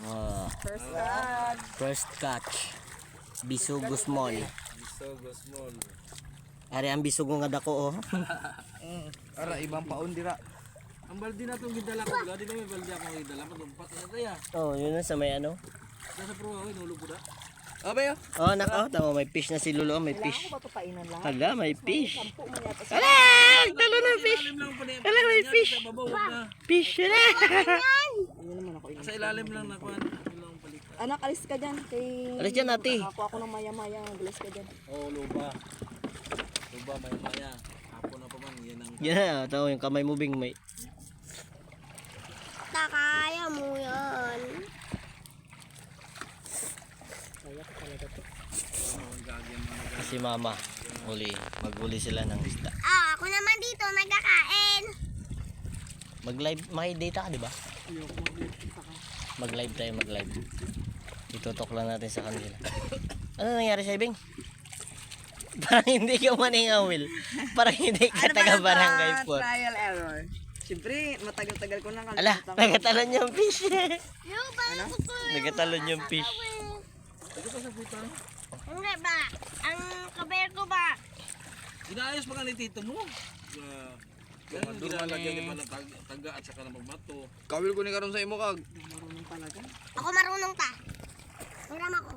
Oh, First catch. first catch. Bisugo small. Bisugo small. Ari ang bisugo nga dako oh. Ara, ibang paon dira. Ang baldi na itong gidala ko. Di ba may baldi akong gidala? Pag-umpat na tayo. Oh, yun na sa may ano. Nasa pro ako, inulog ko na. Abay, Oh, nako, tama may fish na si Lulo, may fish. Ako ba papainan lang? Hala, may fish. Sampu mo yata sa... Hala, talo na fish. Ilalim lang pa na Hala, may fish. Sa babaw, wag na. Fish na. Ano naman ako Sa ilalim lang na kuhan. Ano lang balikan. Anak, alis ka dyan. Kay... Alis dyan, ate. Ako ako ng maya-maya. Alis ka dyan. Oo, luba. Luba, may maya. Apo na pa man. Yan ang... Yan, tao yung kamay mo bing may. Kaya mo yan. Kaya ko talaga to. ang gagyan mo na Si mama, maghuli sila ng isda. Ah, ako naman dito nagkakain. Mag-live, may data ka, di ba? Ayoko mag-live sa ka. Mag-live tayo, mag-live. Itutok lang natin sa kanila. Ano nangyari sa ibing? Parang hindi ka maningawil. Parang hindi ka taga barangay po. Trial error. Siyempre, matagal-tagal ko na Ala, nagatalon yung fish. Yung parang gusto Nagatalon yung fish. Ito pa sa puta. Hindi ba? Ang kaber ko ba? Inaayos pa ka ni tito mo. Ganun ginalagyan ni pa ng taga at saka ng magmato. Kawil ko ni karon sa imo kag. Marunong talaga. Ako marunong ta. Marunong ako.